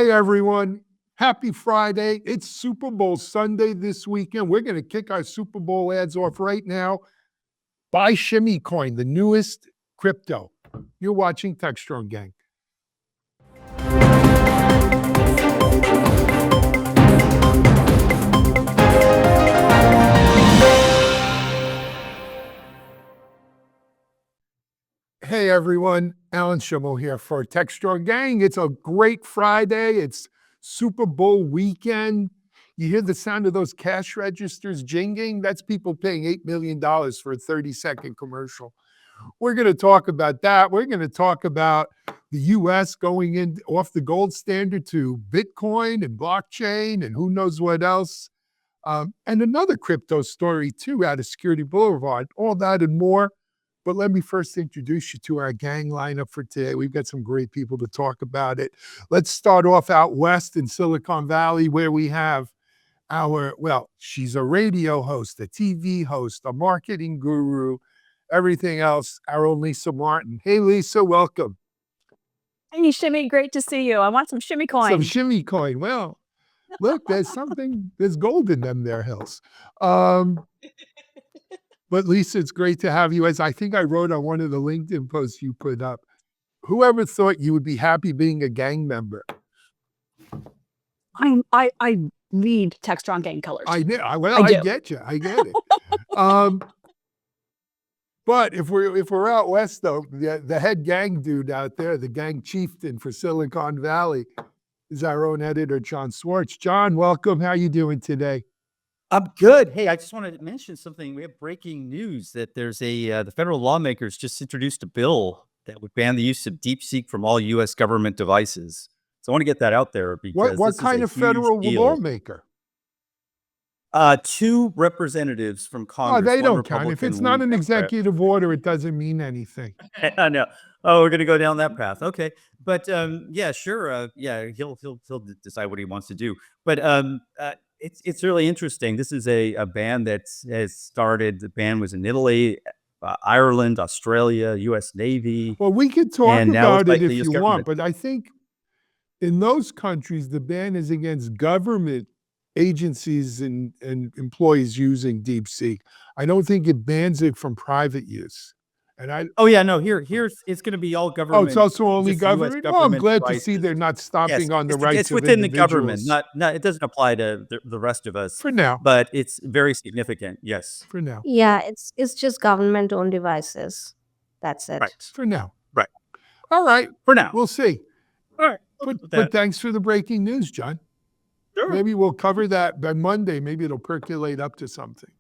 Hey, everyone. Happy Friday. It's Super Bowl Sunday this weekend. We're going to kick our Super Bowl ads off right now. Buy Shimmy Coin, the newest crypto. You're watching Techstrong, gang. Hey, everyone. Alan Schimel here for Techstrong, gang. It's a great Friday. It's Super Bowl weekend. You hear the sound of those cash registers jingling? That's people paying $8 million for a 30-second commercial. We're going to talk about that. We're going to talk about the U.S. going in off the gold standard to Bitcoin and blockchain and who knows what else. And another crypto story, too, out of Security Boulevard. All that and more. But let me first introduce you to our gang lineup for today. We've got some great people to talk about it. Let's start off out west in Silicon Valley, where we have she's a radio host, a TV host, a marketing guru, everything else, our own Lisa Martin. Hey, Lisa, welcome. Hey, Shimmy, great to see you. I want some Shimmy coin. Some Shimmy Coin. Well, look, there's gold in them there hills. But Lisa, it's great to have you. As I think I wrote on one of the LinkedIn posts you put up, whoever thought you would be happy being a gang member? I lead Techstrong gang colors. I get you. I get it. But if we're out west, though, the head gang dude out there, the gang chieftain for Silicon Valley, is our own editor, John Swartz. John, welcome. How you doing today? I'm good. Hey, I just wanted to mention something. We have breaking news that there's the federal lawmakers just introduced a bill that would ban the use of DeepSeek from all U.S. government devices. So I want to get that out there because what kind of federal lawmaker? 2 representatives from Congress. Oh, they don't count. If it's not an executive order, it doesn't mean anything. I know. Oh, we're going to go down that path. Okay. But yeah, sure. He'll decide what he wants to do. But it's really interesting. This is a ban that has started. The ban was in Italy, Ireland, Australia, U.S. Navy. Well, we could talk about it if you want, but I think in those countries, the ban is against government agencies and employees using DeepSeek. I don't think it bans it from private use. Here's it's going to be all government. Oh, it's also only government? Well, I'm glad to see they're not stopping on the rights of It's within the individuals. government. Not it doesn't apply to the rest of us. For now. But it's very significant, yes. For now. Yeah, it's just government-owned devices. That's it. Right. For now. Right. All right. For now. We'll see. All right. But thanks for the breaking news, John. Sure. Maybe we'll cover that by Monday. Maybe it'll percolate up to something.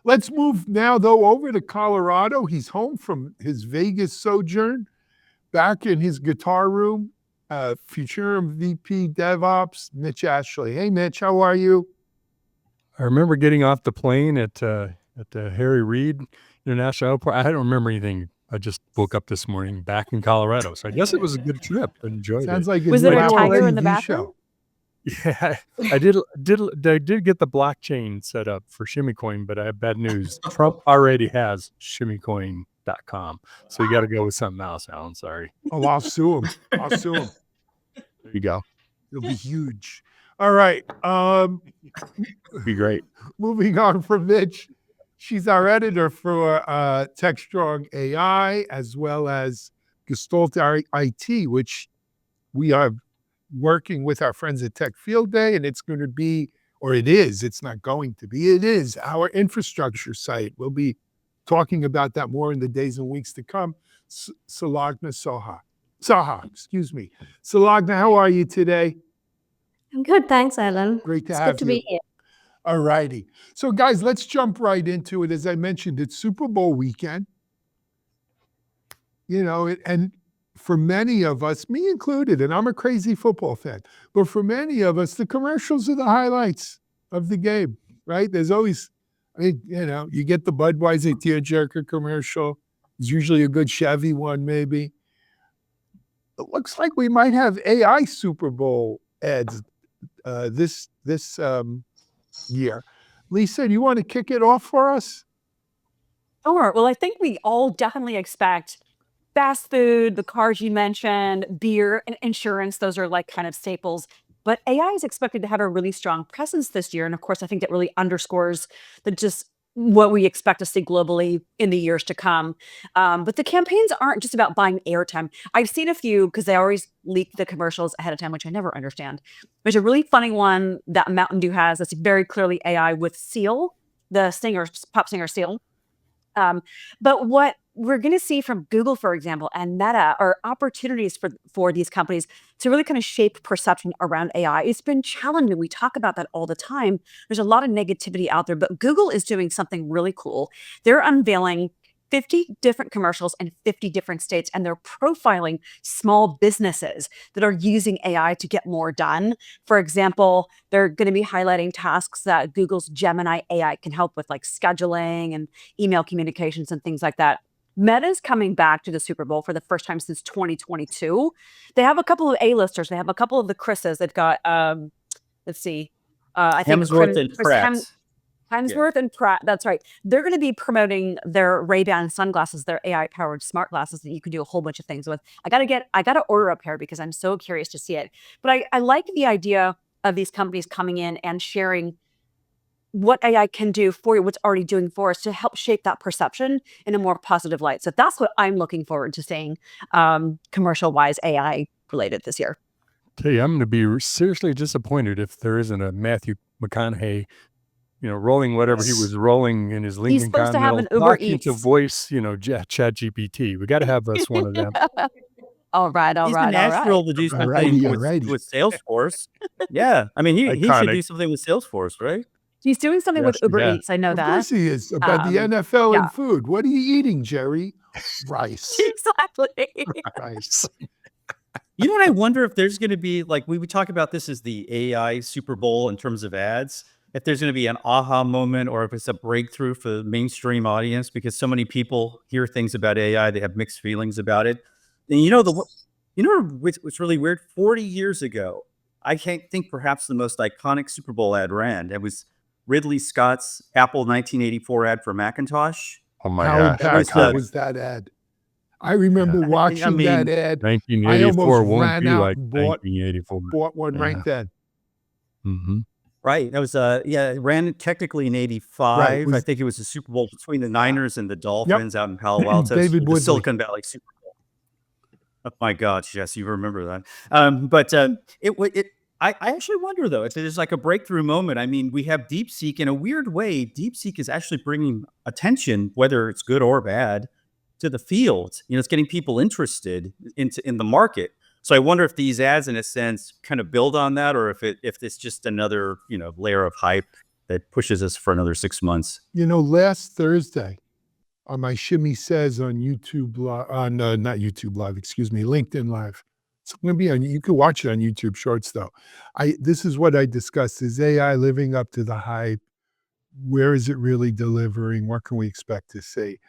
Let's move now, though, over to Colorado. He's home from his Vegas sojourn, back in his guitar room. Futurum VP DevOps, Mitch Ashley. Hey, Mitch, how are you? I remember getting off the plane at the Harry Reid International Airport. I don't remember anything. I just woke up this morning back in Colorado. So I guess it was a good trip. I enjoyed it. Sounds like Was there a tiger in the bathroom? Yeah, I did get the blockchain set up for ShimmyCoin, but I have bad news. Trump already has ShimmyCoin.com. So you got to go with something else, Alan. Sorry. Oh, I'll sue him. There you go. It'll be huge. All right. Be great. Moving on from Mitch. She's our editor for Techstrong AI, as well as Gestalt IT, which we are working with our friends at Tech Field Day, and it's going to be, or it is, it's not going to be, it is our infrastructure site. We'll be talking about that more in the days and weeks to come. Salagna Saha, excuse me. Salagna, how are you today? I'm good, thanks, Alan. Great to It's have good to you. be here. All righty. So guys, let's jump right into it. As I mentioned, it's Super Bowl weekend. And for many of us, me included, and I'm a crazy football fan, but for many of us, the commercials are the highlights of the game, right? There's always, you get the Budweiser tearjerker commercial. It's usually a good Chevy one, maybe. It looks like we might have AI Super Bowl ads this year. Lisa, do you want to kick it off for us? Sure. Well, I think we all definitely expect fast food, the cars you mentioned, beer, and insurance. Those are like kind of staples. But AI is expected to have a really strong presence this year. And of course, I think that really underscores the just what we expect to see globally in the years to come. But the campaigns aren't just about buying airtime. I've seen a few because they always leak the commercials ahead of time, which I never understand. There's a really funny one that Mountain Dew has that's very clearly AI with Seal, the singer, pop singer Seal. But what we're going to see from Google, for example, and Meta are opportunities for these companies to really kind of shape perception around AI. It's been challenging. We talk about that all the time. There's a lot of negativity out there, but Google is doing something really cool. They're unveiling 50 different commercials in 50 different states, and they're profiling small businesses that are using AI to get more done. For example, they're going to be highlighting tasks that Google's Gemini AI can help with, like scheduling and email communications and things like that. Meta's coming back to the Super Bowl for the first time since 2022. They have a couple of A-listers. They have a couple of the Chris's. They've got, let's see, I think Hemsworth and Pratt. Yeah. Hemsworth and Pratt. That's right. They're going to be promoting their Ray-Ban sunglasses, their AI-powered smart glasses that you can do a whole bunch of things with. I gotta order a pair because I'm so curious to see it. But I like the idea of these companies coming in and sharing what AI can do for you, what's already doing for us to help shape that perception in a more positive light. So that's what I'm looking forward to seeing commercial-wise AI related this year. Tell you, I'm going to be seriously disappointed if there isn't a Matthew McConaughey, rolling whatever he was rolling in his Lincoln supposed to have Continental, an Uber talking to Eats. voice, Chat GPT. We got to have us one of them. All right. He's the natural to do something Alrighty. with Salesforce. Yeah, I mean, he should Iconic. do something with Salesforce, right? He's doing something with Yes, Uber yeah. Eats. I know Of that. course he is. About the NFL yeah. and food. What are you eating, Jerry? Rice. Exactly. Rice. You know what? I wonder if there's going to be, like, we would talk about this as the AI Super Bowl in terms of ads. If there's going to be an aha moment, or if it's a breakthrough for the mainstream audience, because so many people hear things about AI, they have mixed feelings about it. And what's really weird? 40 years ago, I can't think perhaps the most iconic Super Bowl ad ran. It was Ridley Scott's Apple 1984 ad for Macintosh. Oh my How gosh. impactful iconic. was that ad? I remember watching that ad. 1984 almost won't ran be out like and bought 1984. one Yeah. right then. Mm-hmm. Right. That was it ran technically in 85. Right, I think it was a Super Bowl between the Niners and the Dolphins out in Palo Alto. David the Woodley. Silicon Valley Super Bowl. Oh my gosh, yes, you remember that. I actually wonder though if there's like a breakthrough moment. I mean, we have DeepSeek in a weird way. DeepSeek is actually bringing attention, whether it's good or bad, to the field. It's getting people interested in the market. So I wonder if these ads, in a sense, kind of build on that, or if it's just another layer of hype that pushes us for another 6 months. Last Thursday on my Shimmy Says on YouTube Live, not YouTube Live, excuse me, LinkedIn Live. It's going to be on, you can watch it on YouTube Shorts though. This is what I discussed. Is AI living up to the hype? Where is it really delivering? What can we expect to see?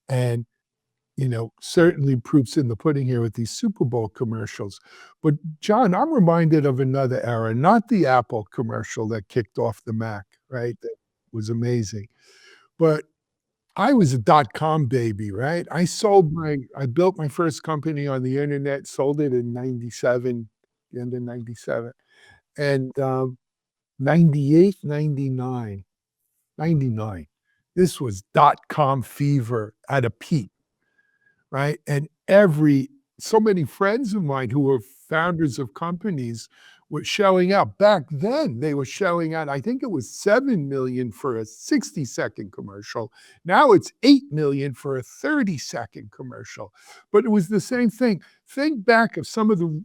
And certainly proofs in the pudding here with these Super Bowl commercials. But John, I'm reminded of another era, not the Apple commercial that kicked off the Mac, right? That was amazing. But I was a dot-com baby, right? I built my first company on the internet, sold it in 97, the end of 97. And 98, 99, this was dot-com fever at a peak. Right. And so many friends of mine who were founders of companies were shelling out. Back then, they were shelling out, I think it was $7 million for a 60-second commercial. Now it's $8 million for a 30-second commercial. But it was the same thing. Think back of some of the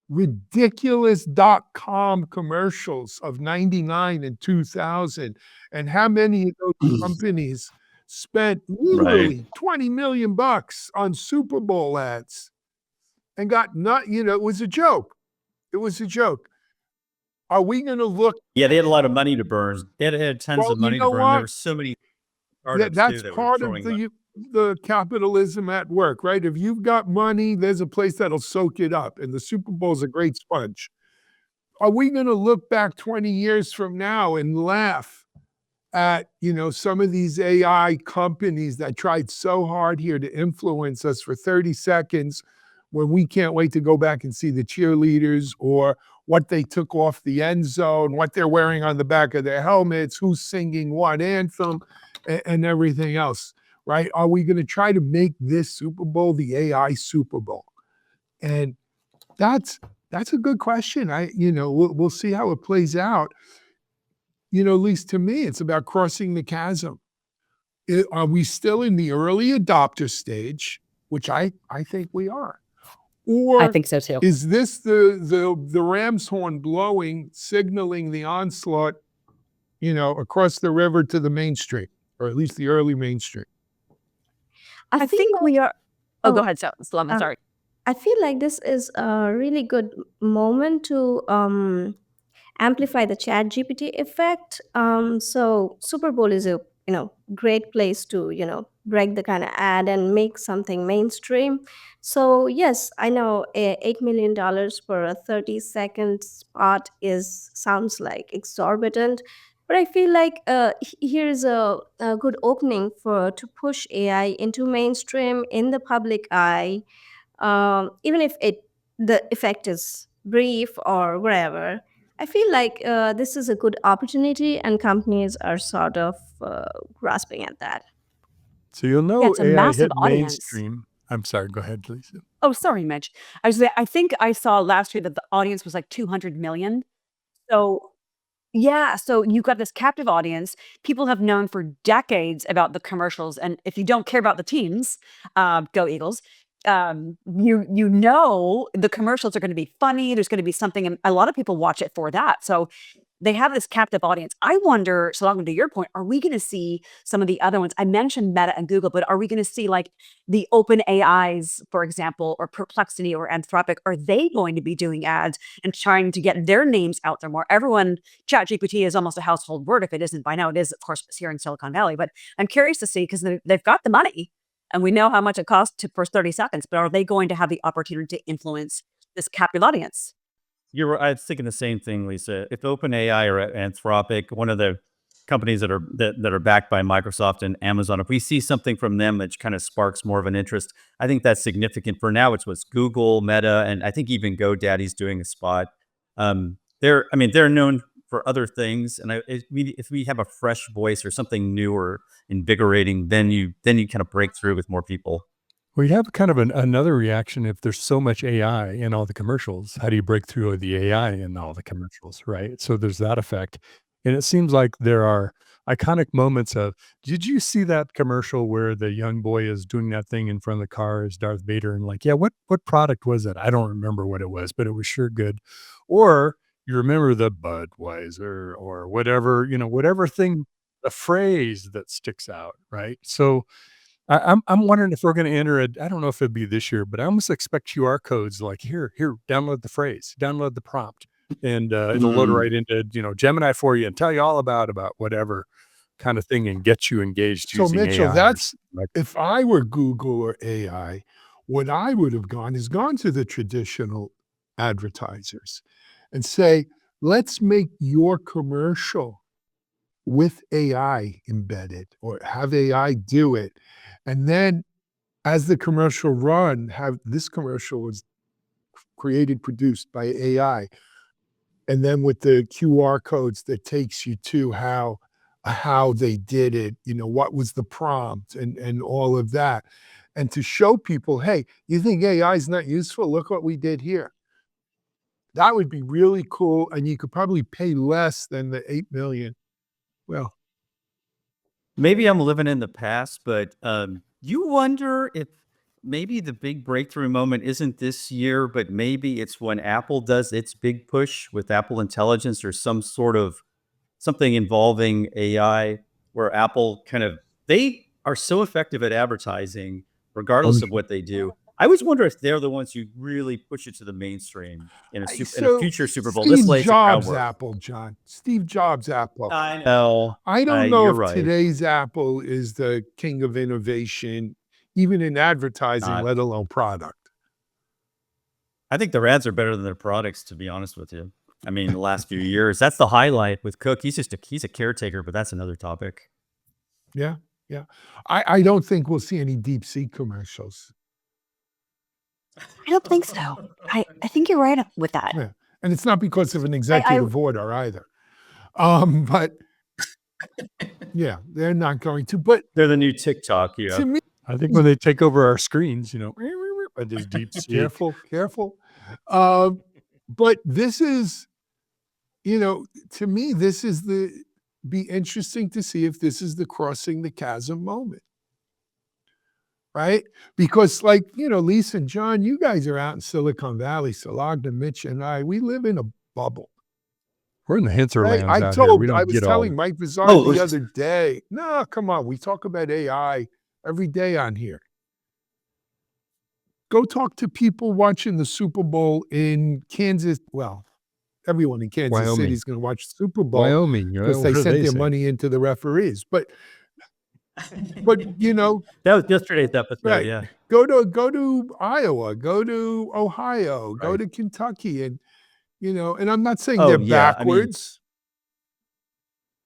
ridiculous dot-com commercials of 99 and 2000, and how many of those companies spent literally $20 million on Super Bowl ads and got it was a joke. It was a joke. Are we going to look? Yeah, they had a lot of money to burn. They had tons of money to burn. What? There were so many startups That's too that part were of throwing money. the capitalism at work, right? If you've got money, there's a place that'll soak it up. And the Super Bowl is a great sponge. Are we going to look back 20 years from now and laugh at, some of these AI companies that tried so hard here to influence us for 30 seconds when we can't wait to go back and see the cheerleaders or what they took off the end zone, what they're wearing on the back of their helmets, who's singing what anthem, and everything else, right? Are we going to try to make this Super Bowl the AI Super Bowl? And that's a good question. We'll see how it plays out. At least to me, it's about crossing the chasm. Are we still in the early adopter stage, which I think we are? I Or think so too. is this the ram's horn blowing, signaling the onslaught, across the river to the mainstream, or at least the early mainstream? I think we are. Oh, go Oh, ahead, Salama. Sorry. I feel like this is a really good moment to amplify the chat GPT effect. So Super Bowl is a great place to break the kind of ad and make something mainstream. So yes, I know $8 million for a 30-second spot is sounds like exorbitant, but I feel like here's a good opening for to push AI into mainstream in the public eye, even if the effect is brief or whatever. I feel like this is a good opportunity, and companies are sort of grasping at that. So you'll Yeah, know it's a AI massive hit audience. mainstream. I'm sorry. Go ahead, Lisa. Oh, sorry, Mitch. I think I saw last year that the audience was like 200 million. So yeah, so you've got this captive audience. People have known for decades about the commercials, and if you don't care about the teams, go Eagles. You know the commercials are going to be funny. There's going to be something, and a lot of people watch it for that. So they have this captive audience. I wonder, so to your point, are we going to see some of the other ones? I mentioned Meta and Google, but are we going to see like the open AIs, for example, or Perplexity or Anthropic? Are they going to be doing ads and trying to get their names out there more? Everyone, ChatGPT is almost a household word. If it isn't by now, it is, of course, here in Silicon Valley. But I'm curious to see because they've got the money and we know how much it costs for 30 seconds. But are they going to have the opportunity to influence this captive audience? I was thinking the same thing, Lisa. If OpenAI or Anthropic, one of the companies that are backed by Microsoft and Amazon, if we see something from them that kind of sparks more of an interest, I think that's significant. For now, it's what's Google, Meta, and I think even GoDaddy's doing a spot. They're known for other things, and if we have a fresh voice or something new or invigorating, then you kind of break through with more people. We have kind of another reaction if there's so much AI in all the commercials. How do you break through the AI in all the commercials, right? So there's that effect. And it seems like there are iconic moments of, did you see that commercial where the young boy is doing that thing in front of the car as Darth Vader and like, yeah, what product was it? I don't remember what it was, but it was sure good. Or you remember the Budweiser or whatever, whatever thing, a phrase that sticks out, right? So I'm wondering if we're gonna enter I don't know if it'd be this year, but I almost expect QR codes like, "Here, download the phrase, download the prompt," and, it'll load right into, Gemini for you and tell you all about whatever kind of thing and get you engaged So using Mitchell, AI or that's something like. if I were Google or AI, what I would have gone to the traditional advertisers and say, let's make your commercial with AI embedded or have AI do it. And then as the commercial run, have this commercial was created, produced by AI. And then with the QR codes that takes you to how they did it, what was the prompt and all of that. And to show people, hey, you think AI is not useful? Look what we did here. That would be really cool. And you could probably pay less than the 8 million. Well, Maybe I'm living in the past, but you wonder if maybe the big breakthrough moment isn't this year, but maybe it's when Apple does its big push with Apple Intelligence or some sort of something involving AI, where Apple they are so effective at advertising, regardless of what they do. I always wonder if they're the ones who really push it to the mainstream in a so future Super Bowl. This Steve way, it's a Jobs groundwork. Apple, John. Steve Jobs Apple. I know. I don't know You're if right. today's Apple is the king of innovation, even in advertising, Not. let alone product. I think their ads are better than their products, to be honest with you. I mean, the last few years, that's the highlight with Cook. He's a caretaker, but that's another topic. Yeah, yeah. I don't think we'll see any deep sea commercials. I don't think so. I think you're right with that. Yeah, and it's not because of an I executive order either. But yeah, they're not going to. But They're the new TikTok, to me, I think when they take over our screens, I just deep seek. careful. But this is, to me, this is be interesting to see if this is the crossing the chasm moment. Right? Because Lisa and John, you guys are out in Silicon Valley, Salagna, Mitch and we live in a bubble. We're in the Right? hinterlands out here. We I don't was get all telling the Mike Bizarre Oh, the other day, no, come on, we talk about AI every day on here. Go talk to people watching the Super Bowl in Kansas. Well, everyone in Kansas City Wyoming. is going to watch the Super Bowl Wyoming. because What they do sent their say? money into the referees. But that was yesterday's episode. right. Yeah. Go to Iowa, go to Ohio, go Right. to Kentucky, and and I'm not saying Oh, they're yeah, I mean- backwards.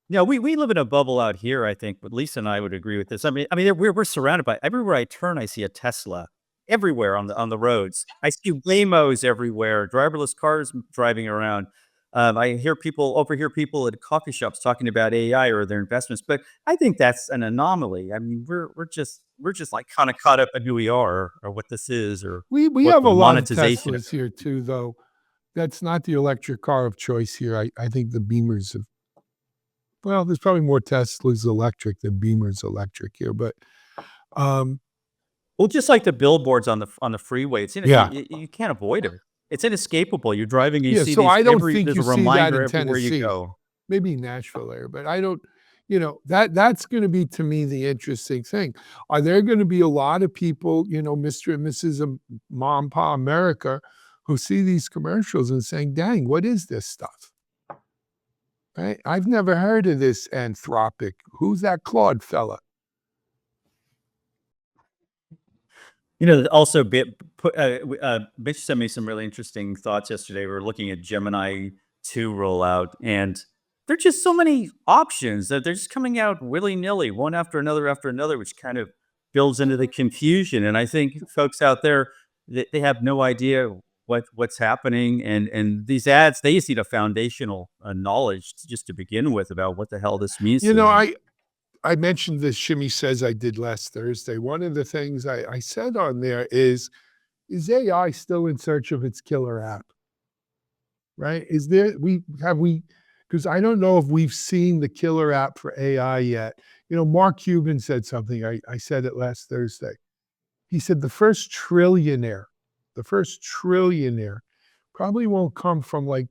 Yeah, we live in a bubble out here, I think, but Lisa and I would agree with this. I mean, we're surrounded by everywhere I turn, I see a Tesla everywhere on the roads. I see Waymos everywhere, driverless cars driving around. I overhear people at coffee shops talking about AI or their investments, but I think that's an anomaly. I mean, we're just like kind of caught up in who we are or what this is or We what have a the lot of monetization Teslas here too, though. That's not the electric car of choice here. I think the Beamers have. Well, there's probably more Teslas electric than Beamers electric here, but Well, just like the billboards on the freeway, it's Yeah. you can't avoid it. It's inescapable. You're driving, you Yeah, see so these I don't think there's you a see that reminder in everywhere you Tennessee. go. maybe Nashville area, but I don't. That's going to be to me the interesting thing. Are there going to be a lot of people, Mr. and Mrs. Mom, Pa America, who see these commercials and saying, "Dang, what is this stuff?" Right? I've never heard of this Anthropic. Who's that Claude fella? Also, Mitch sent me some really interesting thoughts yesterday. We were looking at Gemini 2 rollout, and there are just so many options that they're just coming out willy-nilly, one after another, which kind of builds into the confusion. And I think folks out there, they have no idea what's happening. And these ads, they just need a foundational knowledge just to begin with about what the hell this means to them. I mentioned the Shimmy Says I did last Thursday. One of the things I said on there is AI still in search of its killer app? Right? Because I don't know if we've seen the killer app for AI yet. Mark Cuban said something. I said it last Thursday. He said the first trillionaire probably won't come from like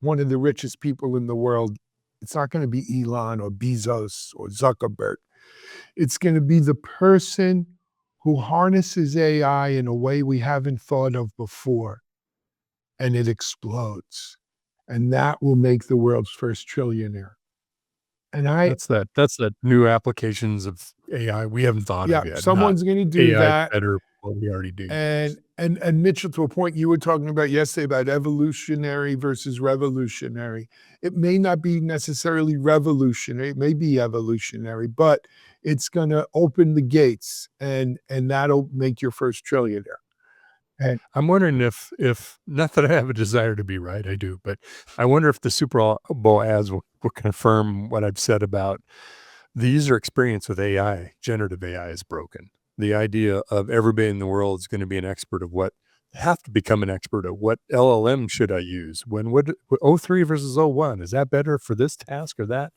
one of the richest people in the world. It's not going to be Elon or Bezos or Zuckerberg. It's going to be the person who harnesses AI in a way we haven't thought of before, and it explodes. And that will make the world's first trillionaire. And That's that new applications of AI we haven't thought of yet. someone's going to do AI that. better what we already do. And Mitchell, to a point you were talking about yesterday about evolutionary versus revolutionary. It may not be necessarily revolutionary. It may be evolutionary, but it's going to open the gates, and that'll make your first trillionaire. And I'm wondering if not that I have a desire to be right, I do, but I wonder if the Super Bowl ads will confirm what I've said about the user experience with AI. Generative AI is broken. The idea of everybody in the world is going to be an expert of have to become an expert of what LLM should I use? When would 03 versus 01, is that better for this task or that?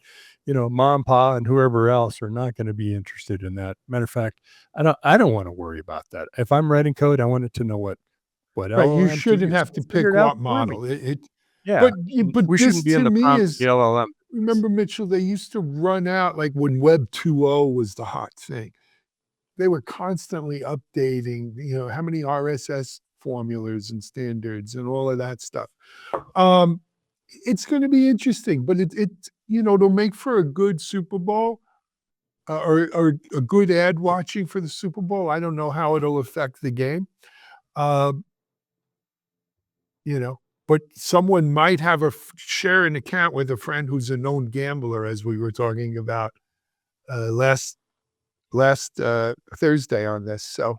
Mom, Pa, and whoever else are not going to be interested in that. Matter of fact, I don't want to worry about that. If I'm writing code, I want it to know what right, you LLM to shouldn't use. have to We'll figure pick it out what for me. model. Yeah, But we this shouldn't be in to the me prompt is, of the LLM. remember, Mitchell, they used to run out, like when Web 2.0 was the hot thing. They were constantly updating, how many RSS formulas and standards and all of that stuff. It's going to be interesting, but it'll make for a good Super Bowl or a good ad watching for the Super Bowl. I don't know how it'll affect the game. but someone might have share an account with a friend who's a known gambler, as we were talking about last Thursday on this. So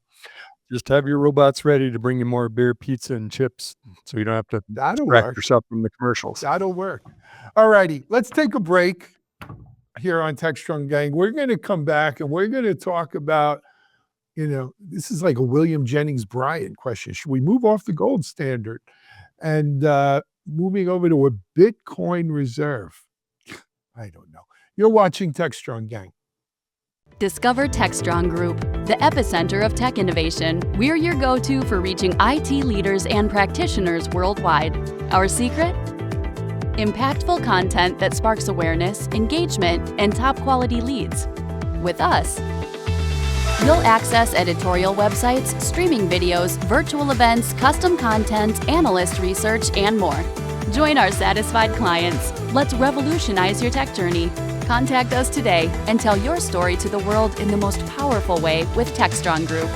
Just have your robots ready to bring you more beer, pizza, and chips, so you don't have to that'll distract work. yourself from the commercials. That'll work. All righty, let's take a break here on Techstrong Gang. We're going to come back and we're going to talk about, this is like a William Jennings Bryan question. Should we move off the gold standard and moving over to a Bitcoin reserve? I don't know. You're watching Techstrong Gang. Discover Techstrong Group, the epicenter of tech innovation. We're your go-to for reaching IT leaders and practitioners worldwide. Our secret? Impactful content that sparks awareness, engagement, and top-quality leads. With us, you'll access editorial websites, streaming videos, virtual events, custom content, analyst research, and more. Join our satisfied clients. Let's revolutionize your tech journey. Contact us today and tell your story to the world in the most powerful way with Techstrong Group.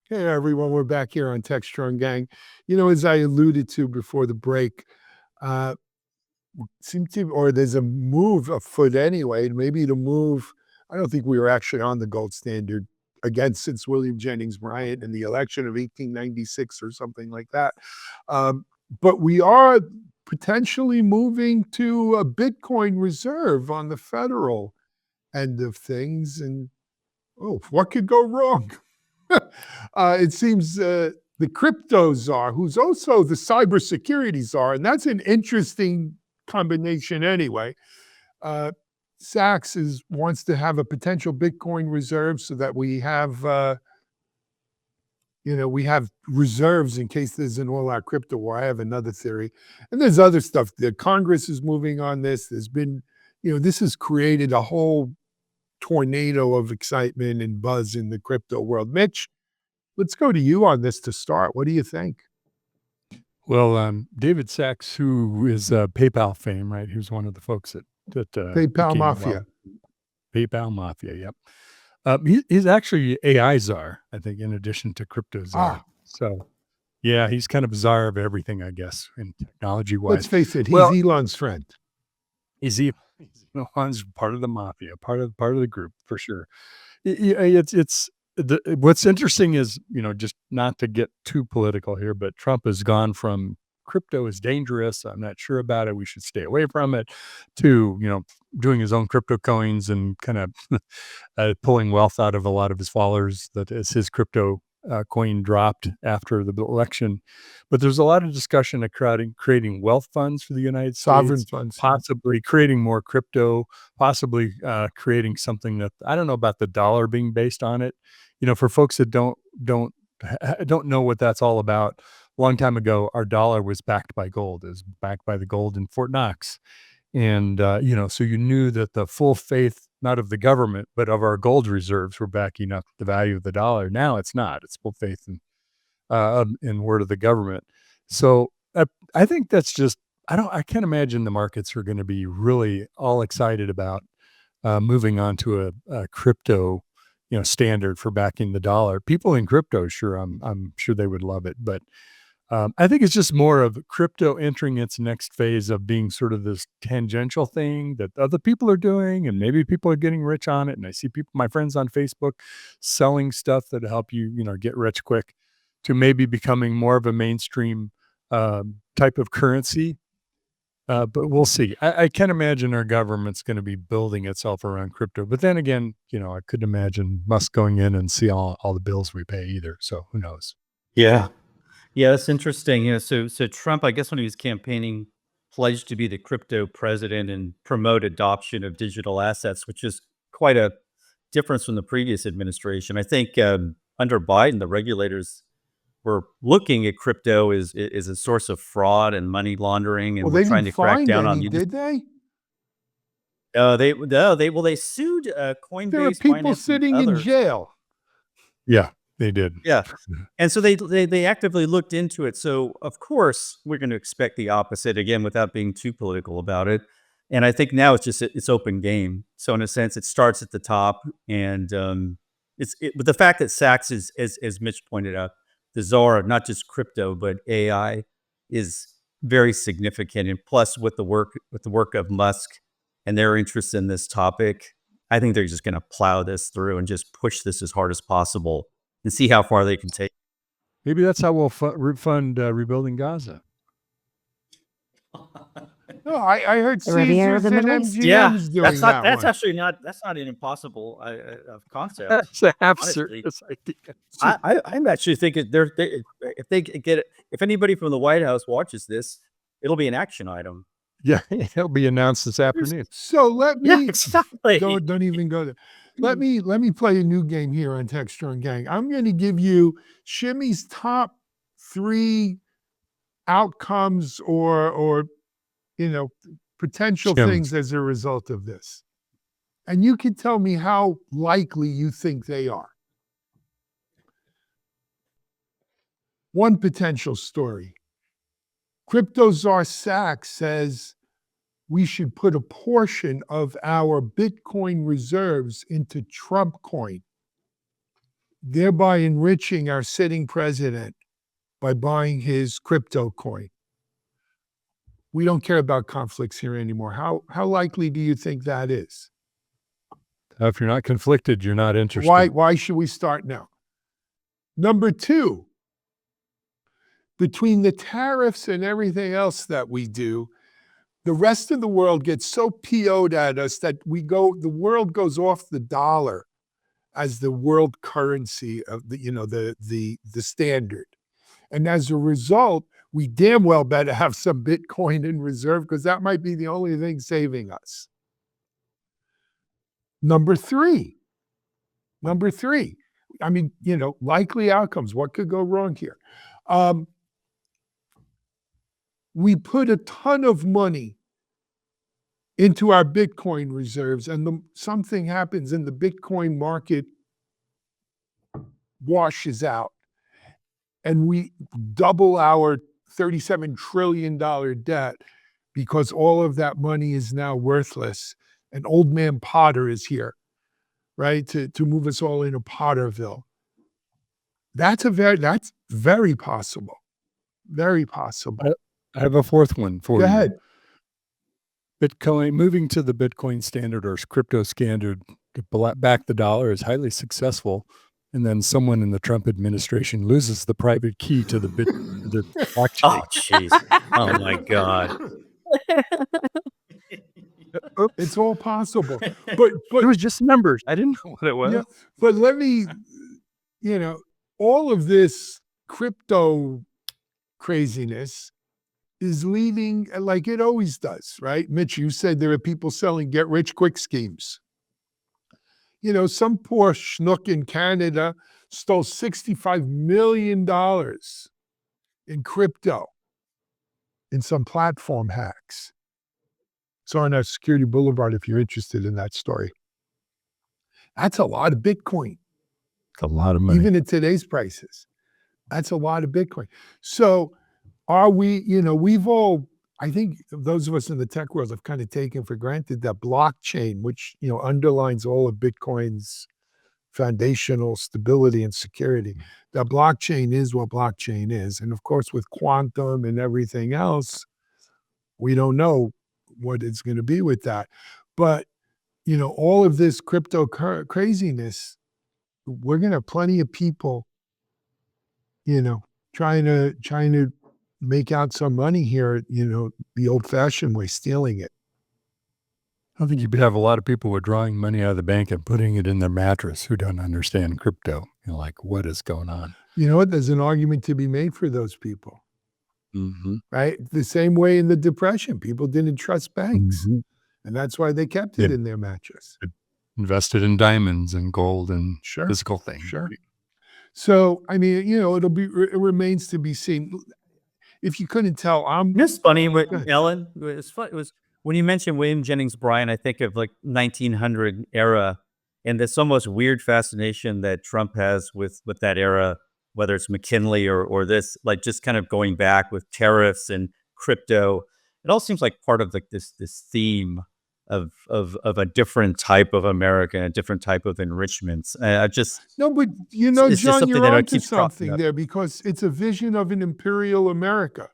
Hey everyone, we're back here on Techstrong Gang. As I alluded to before the break, there's a move afoot anyway, maybe to move. I don't think we were actually on the gold standard again since William Jennings Bryan in the election of 1896 or something like that. But we are potentially moving to a Bitcoin reserve on the federal end of things. And what could go wrong? It seems the crypto czar, who's also the cybersecurity czar, and that's an interesting combination anyway. Sachs wants to have a potential Bitcoin reserve so that we have we have reserves in case there's an all-out crypto war. I have another theory. And there's other stuff. The Congress is moving on this. There's been, this has created a whole tornado of excitement and buzz in the crypto world. Mitch, let's go to you on this to start. What do you think? Well, David Sachs, who is PayPal fame, right? He was one of the folks that PayPal Mafia. PayPal Mafia, yep. He's actually AI czar, I think, in addition to crypto czar. So, yeah, he's kind of czar of everything, I guess, in technology-wise. Let's face it, he's Elon's friend. He's Elon's part of the mafia, part of the group for sure. What's interesting is, just not to get too political here, but Trump has gone from crypto is dangerous, I'm not sure about it, we should stay away from it, to, doing his own crypto coins and kind of pulling wealth out of a lot of his followers that as his crypto coin dropped after the election. But there's a lot of discussion of creating wealth funds for the United States. Sovereign funds. Possibly creating more crypto, possibly creating something that, I don't know about the dollar being based on it. For folks that don't know what that's all about, a long time ago, our dollar was backed by gold. It was backed by the gold in Fort Knox. And, so you knew that the full faith, not of the government, but of our gold reserves were backing up the value of the dollar. Now it's not. It's full faith in word of the government. So I think that's just, I can't imagine the markets are going to be really all excited about moving on to a crypto standard for backing the dollar. People in crypto, sure, I'm sure they would love it, but I think it's just more of crypto entering its next phase of being sort of this tangential thing that other people are doing, and maybe people are getting rich on it. And I see my friends on Facebook selling stuff that help you, get rich quick, to maybe becoming more of a mainstream type of currency. But we'll see. I can't imagine our government's going to be building itself around crypto. But then again, I couldn't imagine Musk going in and see all the bills we pay either. So who knows? Yeah. Yeah, that's interesting. So Trump, I guess when he was campaigning, pledged to be the crypto president and promote adoption of digital assets, which is quite a difference from the previous administration. I think under Biden, the regulators were looking at crypto as a source of fraud and money laundering, and Well, we're they trying to didn't crack find down on any, you. did they? They sued Coinbase. There are people Binance, and sitting in others. jail. Yeah, they did. Yeah. And so they actively looked into it. So of course we're going to expect the opposite, again, without being too political about it. And I think now it's open game. So in a sense, it starts at the top, and but the fact that Sachs is, as Mitch pointed out, the czar of not just crypto but AI is very significant. And plus, with the work of Musk and their interest in this topic, I think they're just going to plow this through and just push this as hard as possible and see how far they can take. Maybe that's how we'll fund rebuilding Gaza. No, I heard The Riviera of Caesars the and Middle East. MGM's doing that's not. that That's one. actually not. That's not an impossible concept. That's a half Honestly. serious idea. I'm actually thinking if anybody from the White House watches this, it'll be an action item. Yeah, it'll be announced this afternoon. So let me exactly. don't even go there. Let me play a new game here on Techstrong Gang. I'm going to give you Shimmy's top 3 outcomes or potential Shims. things as a result of this. And you can tell me how likely you think they are. One potential story. Crypto czar Sachs says we should put a portion of our Bitcoin reserves into Trump coin, thereby enriching our sitting president by buying his crypto coin. We don't care about conflicts here anymore. How likely do you think that is? If you're not conflicted, you're not interested. Why should we start now? Number 2, between the tariffs and everything else that we do, the rest of the world gets so PO'd at us that the world goes off the dollar as the world currency of the standard. And as a result, we damn well better have some Bitcoin in reserve because that might be the only thing saving us. Number three, I mean, likely outcomes. What could go wrong here? We put a ton of money into our Bitcoin reserves and something happens and the Bitcoin market washes out and we double our $37 trillion debt because all of that money is now worthless. And old man Potter is here, right? To move us all into Potterville. That's very possible. Very possible. I have a fourth one for Go you. ahead. Bitcoin, moving to the Bitcoin standard or crypto standard to back the dollar is highly successful. And then someone in the Trump administration loses the private key to the blockchain. Oh, jeez. Oh, my God. It's all possible. But It was just numbers. I didn't know what it was. yeah, but let me, all of this crypto craziness is leading like it always does, right? Mitch, you said there are people selling get rich quick schemes. Some poor schnook in Canada stole $65 million in crypto in some platform hacks. It's on our Security Boulevard if you're interested in that story. That's a lot of Bitcoin. It's a lot of money. Even at today's prices. That's a lot of Bitcoin. So are we, we've all, I think those of us in the tech world have kind of taken for granted that blockchain, which, underlines all of Bitcoin's foundational stability and security, that blockchain is what blockchain is. And of course, with quantum and everything else, we don't know what it's going to be with that. But, all of this crypto craziness, we're going to have plenty of people, trying to make out some money here, the old-fashioned way, stealing it. I think you'd have a lot of people withdrawing money out of the bank and putting it in their mattress who don't understand crypto. Like, what is going on? You know what? There's an argument to be made for those people, Mm-hmm. right? The same way in the Depression, people didn't trust banks, Mm-hmm. and that's why they kept it Yeah. in their mattress. Invested in diamonds and gold and Sure. physical things. Sure. So, I mean, it remains to be seen. If you couldn't tell, It's funny, Go ahead. Ellen. It was when you mentioned William Jennings Bryan. I think of like 1900 era, and this almost weird fascination that Trump has with that era, whether it's McKinley or this, like just kind of going back with tariffs and crypto. It all seems like part of like this theme of a different type of America, a different type of enrichments. Just No, but it's just John, something you're that onto keeps cropping something up. there because it's a vision of an imperial America,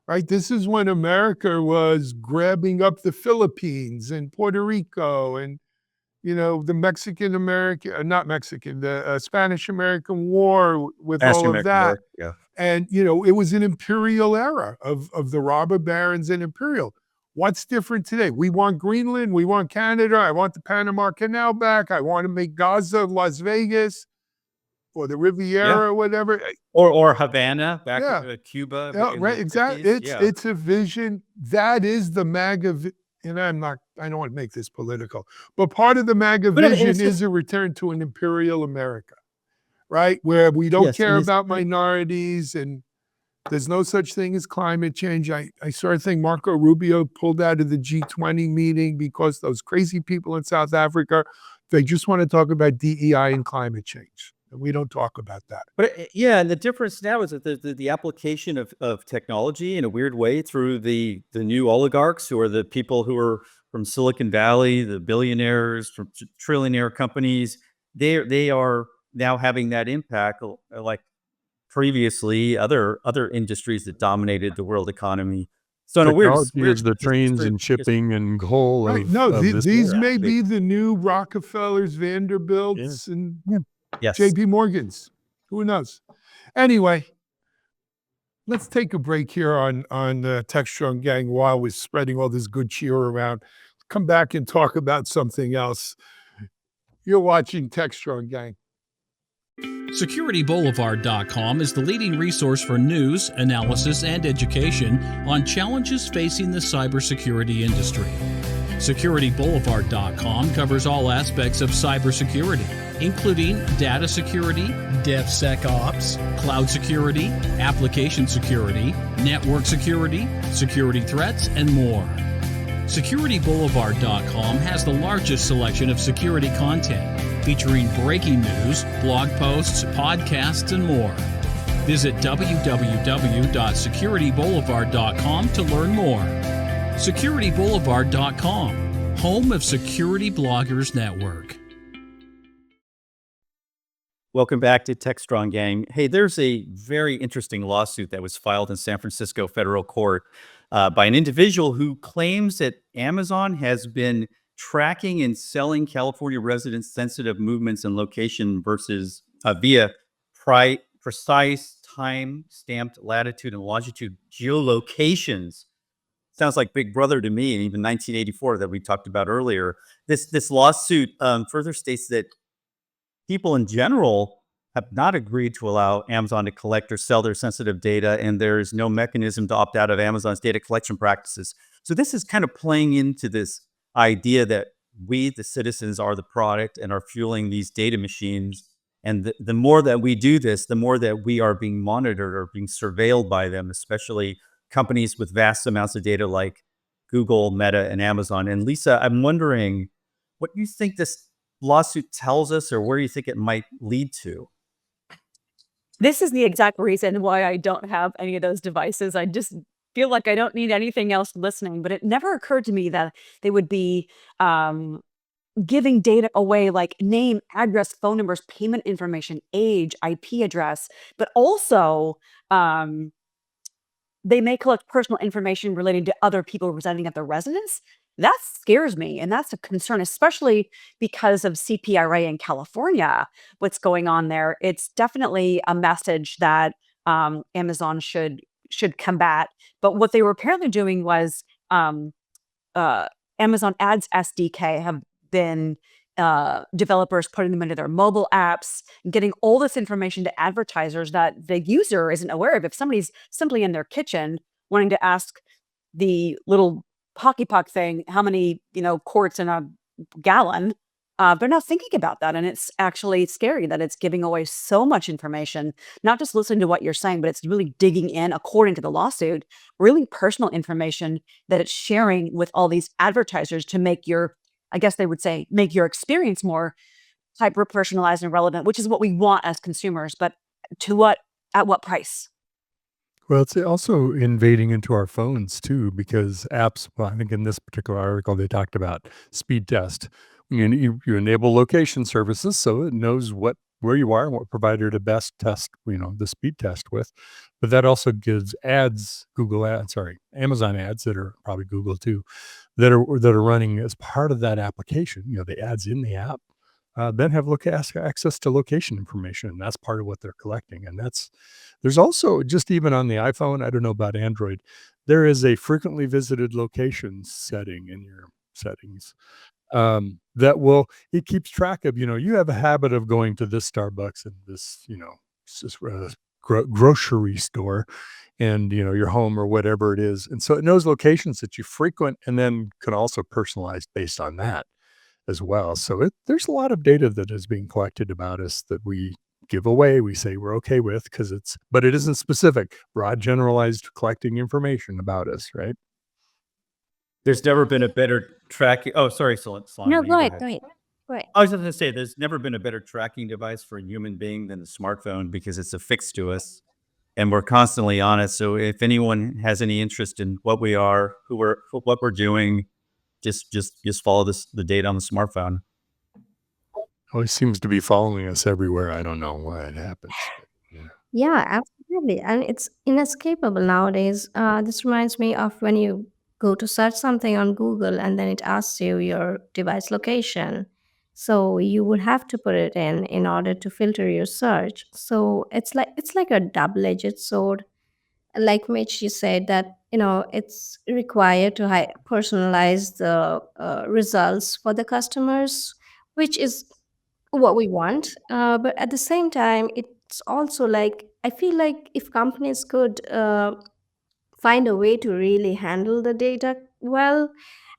right? This is when America was grabbing up the Philippines and Puerto Rico and, the Mexican American, not Mexican, the Spanish American War with Spanish all of American that. War, yeah. And, it was an imperial era of the robber barons and imperial. What's different today? We want Greenland. We want Canada. I want the Panama Canal back. I want to make Gaza, Las Vegas, or the Yeah. Riviera, whatever. Or Havana, back Yeah. to Cuba Yeah, in right. the Exactly. 50s. Yeah. It's a vision. That is the MAGA. And I don't want to make this political, but part of the MAGA But I mean, vision it's is just a return to an imperial America, right? Where we don't yes, and care it's about minorities and there's no such thing as climate change. I saw a thing Marco Rubio pulled out of the G20 meeting because those crazy people in South Africa, they just want to talk about DEI and climate change. And we don't talk about that. But yeah, and the difference now is that the application of technology in a weird way through the new oligarchs who are the people who are from Silicon Valley, the billionaires from trillionaire companies. They are now having that impact, like previously other industries that dominated the world economy. So in a Technology is the just trains weird, and just shipping and coal Right. of, No, of this these era. may big. be the new Rockefellers, Vanderbilts, and Yes. JP Morgans. Who knows? Anyway, let's take a break here on Techstrong Gang while we're spreading all this good cheer around. Come back and talk about something else. You're watching Techstrong Gang. SecurityBoulevard.com is the leading resource for news, analysis, and education on challenges facing the cybersecurity industry. SecurityBoulevard.com covers all aspects of cybersecurity, including data security, DevSecOps, cloud security, application security, network security, security threats, and more. SecurityBoulevard.com has the largest selection of security content, featuring breaking news, blog posts, podcasts, and more. Visit www.securityboulevard.com to learn more. SecurityBoulevard.com, home of Security Bloggers Network. Welcome back to Techstrong Gang. Hey, there's a very interesting lawsuit that was filed in San Francisco federal court by an individual who claims that Amazon has been tracking and selling California residents' sensitive movements and location versus via precise time-stamped latitude and longitude geolocations. Sounds like Big Brother to me, and even 1984 that we talked about earlier. This lawsuit further states that people in general have not agreed to allow Amazon to collect or sell their sensitive data, and there's no mechanism to opt out of Amazon's data collection practices. So this is kind of playing into this idea that we, the citizens, are the product and are fueling these data machines. And the more that we do this, the more that we are being monitored or being surveilled by them, especially companies with vast amounts of data like Google, Meta, and Amazon. And Lisa, I'm wondering what you think this lawsuit tells us, or where you think it might lead to. This is the exact reason why I don't have any of those devices. I just feel like I don't need anything else listening, but it never occurred to me that they would be giving data away, like name, address, phone numbers, payment information, age, IP address, but also they may collect personal information relating to other people residing at their residence. That scares me, and that's a concern, especially because of CPRA in California, what's going on there. It's definitely a message that Amazon should combat. But what they were apparently doing was Amazon Ads SDK have been developers putting them into their mobile apps, getting all this information to advertisers that the user isn't aware of. If somebody's simply in their kitchen wanting to ask the little hockey puck thing how many quarts in a gallon, they're not thinking about that, and it's actually scary that it's giving away so much information, not just listening to what you're saying, but it's really digging in, according to the lawsuit, really personal information that it's sharing with all these advertisers to make your, I guess they would say, make your experience more hyper personalized and relevant, which is what we want as consumers, but at what price? Well, it's also invading into our phones too, because apps, well, I think in this particular article, they talked about speed test. You enable location services so it knows where you are and what provider to best test, the speed test with. But that also gives ads, Google ads, sorry, Amazon ads that are probably Google too, that are running as part of that application, the ads in the app, then have access to location information. And that's part of what they're collecting. And there's also just even on the iPhone, I don't know about Android, there is a frequently visited locations setting in your settings that it keeps track of, you have a habit of going to this Starbucks and this, grocery store and, your home or whatever it is. And so it knows locations that you frequent and then can also personalize based on that as well. So there's a lot of data that is being collected about us that we give away. We say we're okay with but it isn't specific, broad, generalized collecting information about us, right? There's never been a better tracking. Oh, sorry, Solange, No, you go go ahead, ahead. go ahead, go ahead. I was just going to say, there's never been a better tracking device for a human being than the smartphone because it's affixed to us and we're constantly on it. So if anyone has any interest in what we are, what we're doing, just follow the data on the smartphone. Always seems to be following us everywhere. I don't know why it happens. But, yeah. Yeah, absolutely. And it's inescapable nowadays. This reminds me of when you go to search something on Google and then it asks you your device location. So you would have to put it in order to filter your search. So it's like a double-edged sword. Like Mitch, you said that it's required to personalize the results for the customers, which is what we want. But at the same time, it's also like I feel like if companies could find a way to really handle the data well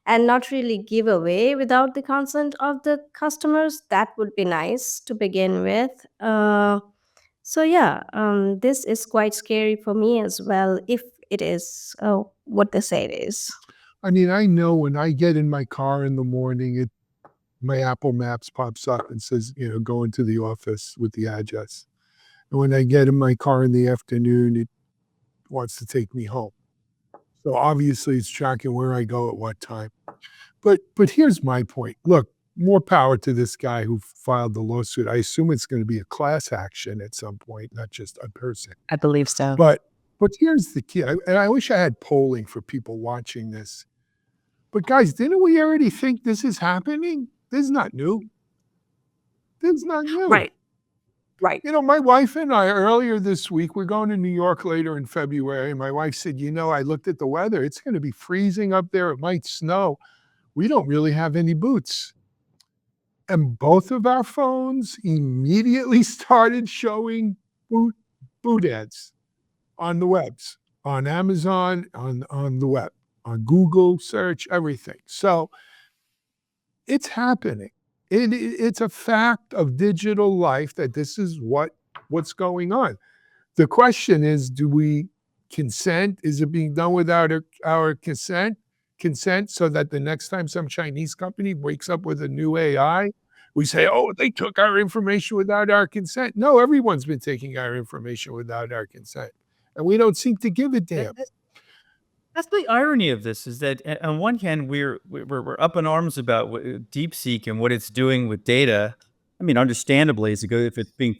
and not really give away without the consent of the customers, that would be nice to begin with. So yeah, this is quite scary for me as well, if it is what they say it is. I mean, I know when I get in my car in the morning, my Apple Maps pops up and says, going to the office with the address. And when I get in my car in the afternoon, it wants to take me home. So obviously it's tracking where I go at what time. But here's my point. Look, more power to this guy who filed the lawsuit. I assume it's going to be a class action at some point, not just a person. I believe so. But here's the key. And I wish I had polling for people watching this. But guys, didn't we already think this is happening? This is not new. This is not new. Right. Right. My wife and I earlier this week, we're going to New York later in February. And my wife said, I looked at the weather. It's going to be freezing up there. It might snow. We don't really have any boots. And both of our phones immediately started showing boot ads on the webs, on Amazon, on the web, on Google search, everything. So it's happening. It's a fact of digital life that this is what's going on. The question is, do we consent? Is it being done without our consent? Consent so that the next time some Chinese company wakes up with a new AI, we say, oh, they took our information without our consent. No, everyone's been taking our information without our consent. And we don't seem to give a damn. That's the irony of this is that on one hand, we're up in arms about DeepSeek and what it's doing with data. I mean, understandably, it's good if it's being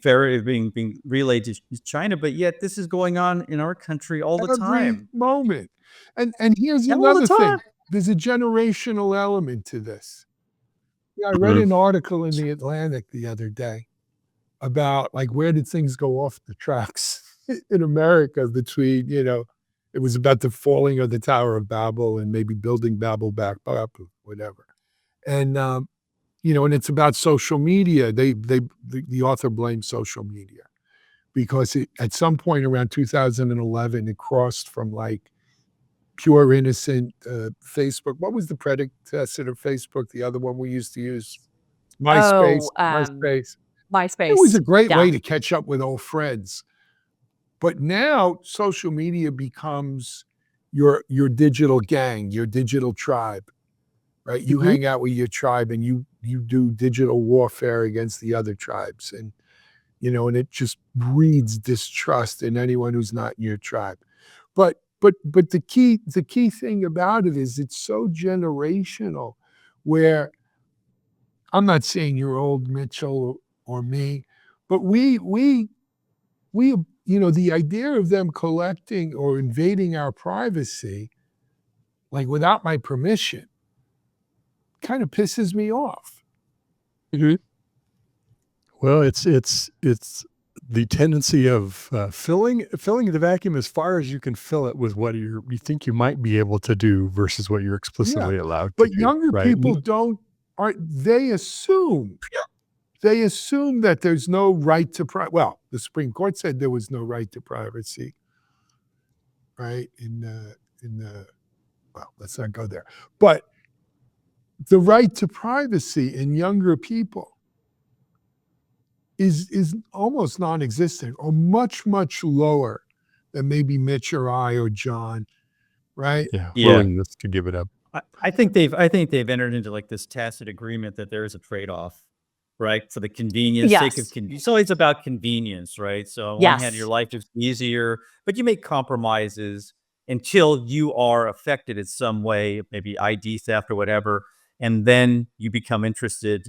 being relayed to China, but yet this is going on in our country all the Every time. moment. And here's All the another thing. time. There's a generational element to this. I read an article in the Atlantic the other day about where did things go off the tracks in America between, it was about the falling of the Tower of Babel and maybe building Babel back up or whatever. And, and it's about social media. The author blames social media because at some point around 2011, it crossed from pure innocent Facebook. What was the predecessor to Facebook? The other one we used to use? MySpace. MySpace. MySpace. It was a great Yeah. way to catch up with old friends. But now social media becomes your digital gang, your digital tribe, right? You hang out with your tribe and you do digital warfare against the other tribes. And, and it just breeds distrust in anyone who's not in your tribe. But the key thing about it is it's so generational, where I'm not saying you're old, Mitchell, or me, but the idea of them collecting or invading our privacy, like without my permission, kind of pisses me off. Well, it's the tendency of filling the vacuum as far as you can fill it with what you think you might be able to do versus what you're explicitly allowed to But do. younger right? people they assume that there's no right to privacy. Well, the Supreme Court said there was no right to privacy, right? Well, let's not go there. But the right to privacy in younger people is almost non-existent, or much, much lower than maybe Mitch or I or John, right? Yeah, Yeah. willingness to give it up. I think they've entered into like this tacit agreement that there is a trade-off, right? For the convenience sake of Yes. convenience. It's always about convenience, right? So on one hand, your Yes. life is easier, but you make compromises until you are affected in some way, maybe ID theft or whatever, and then you become interested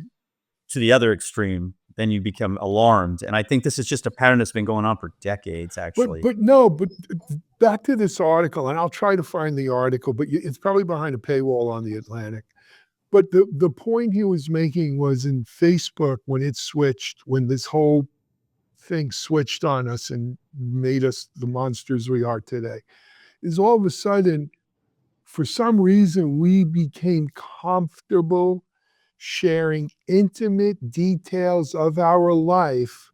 to the other extreme. Then you become alarmed, and I think this is just a pattern that's been going on for decades, actually. But back to this article, and I'll try to find the article, but it's probably behind a paywall on the Atlantic. But the point he was making was in Facebook, when this whole thing switched on us and made us the monsters we are today, is all of a sudden, for some reason, we became comfortable sharing intimate details of our life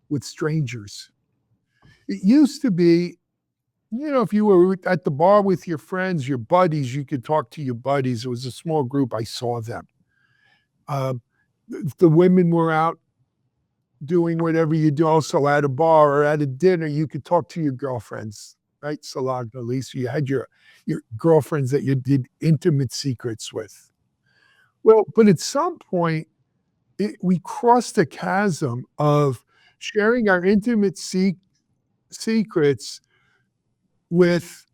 with strangers. It used to be, if you were at the bar with your friends, your buddies, you could talk to your buddies. It was a small group. I saw them. If the women were out doing whatever you do, also at a bar or at a dinner, you could talk to your girlfriends, right? Salag, at least you had your girlfriends that you did intimate secrets with. Well, but at some point, we crossed a chasm of sharing our intimate secrets with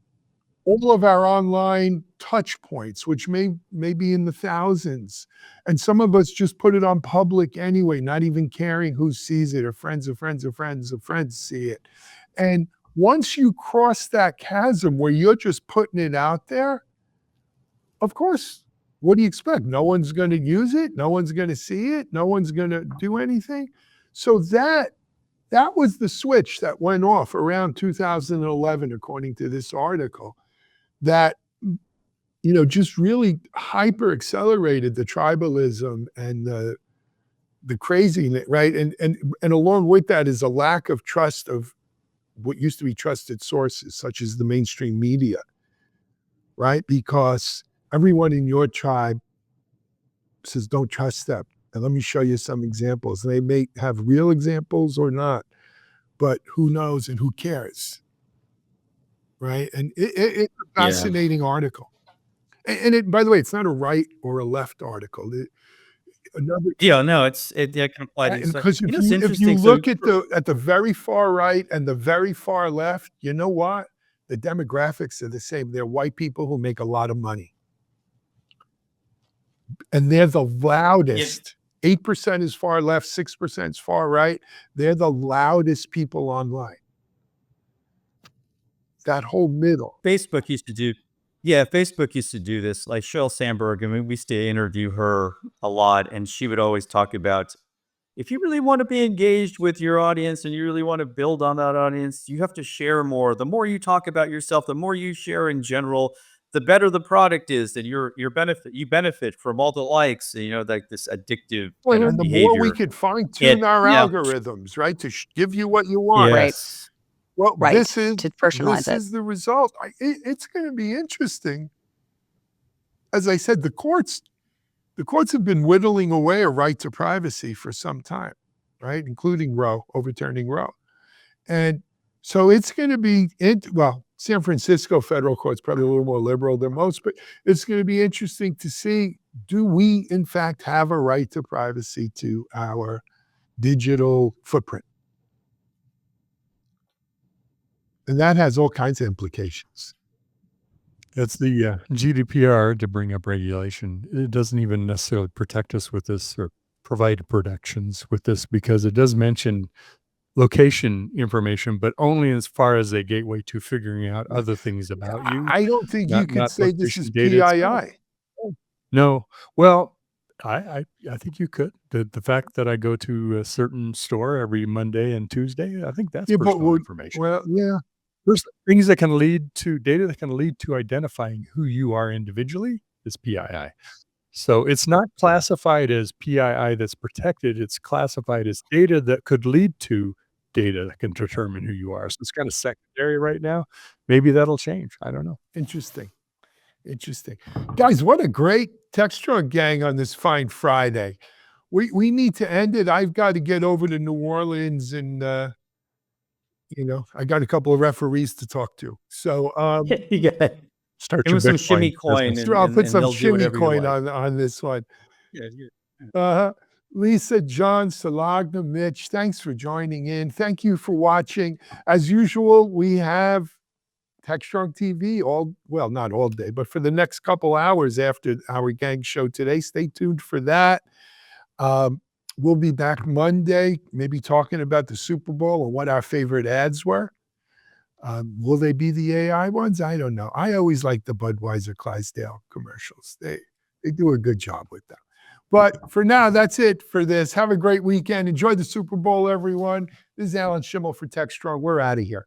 all of our online touch points, which may be in the thousands. And some of us just put it on public anyway, not even caring who sees it, or friends of friends of friends of friends see it. And once you cross that chasm where you're just putting it out there, of course, what do you expect? No one's going to use it. No one's going to see it. No one's going to do anything. So that was the switch that went off around 2011, according to this article, that just really hyper accelerated the tribalism and the craziness, right? And along with that is a lack of trust of what used to be trusted sources, such as the mainstream media, right? Because everyone in your tribe says, don't trust them. And let me show you some examples. They may have real examples or not, but who knows and who cares, right? And it's a fascinating article. And it, by the way, it's not a right or a left article. Yeah, no, it can apply to Because you know, if it's you interesting. look at the very far right and the very far left, you know what? The demographics are the same. They're white people who make a lot of money. And they're the loudest. 8% is far left, 6% is far right. They're the loudest people online. That whole middle. Facebook used to do this. Like Sheryl Sandberg, I mean, we used to interview her a lot, and she would always talk about, if you really want to be engaged with your audience and you really want to build on that audience, you have to share more. The more you talk about yourself, the more you share in general, the better the product is, and you benefit from all the likes, like this addictive kind of And the behavior. more we could fine-tune our algorithms, right, to give you what you want. Right. Yes. Well, Right, this is to personalize this it. is the result. It's going to be interesting. As I said, the courts have been whittling away a right to privacy for some time, right, including Roe, overturning Roe. And so it's going to be, San Francisco federal court's probably a little more liberal than most, but it's going to be interesting to see, do we in fact have a right to privacy to our digital footprint? And that has all kinds of implications. It's the GDPR to bring up regulation. It doesn't even necessarily protect us with this or provide protections with this because it does mention location information, but only as far as a gateway to figuring out other things about you. I don't think you could not say this is location data itself. PII. No. Well, I think you could. The fact that I go to a certain store every Monday and Tuesday, I think that's Yeah, but personal would, information. well, yeah. There's things that can lead to data that can lead to identifying who you are individually is PII. So it's not classified as PII that's protected. It's classified as data that could lead to data that can determine who you are. So it's kind of secondary right now. Maybe that'll change. I don't know. Interesting. Guys, what a great Techstrong gang on this fine Friday. We need to end it. I've got to get over to New Orleans and I got a couple of referees to talk to. So You got Start Give your us some Bitcoin shimmy coin business. and, I'll and, put and some they'll do shimmy whatever you coin like. on this one. Yeah. Lisa, John, Salagna, Mitch, thanks for joining in. Thank you for watching. As usual, we have Techstrong TV not all day, but for the next couple hours after our gang show today. Stay tuned for that. We'll be back Monday, maybe talking about the Super Bowl and what our favorite ads were. Will they be the AI ones? I don't know. I always like the Budweiser Clydesdale commercials. They do a good job with them. But for now, that's it for this. Have a great weekend. Enjoy the Super Bowl, everyone. This is Alan Schimmel for Techstrong. We're out of here.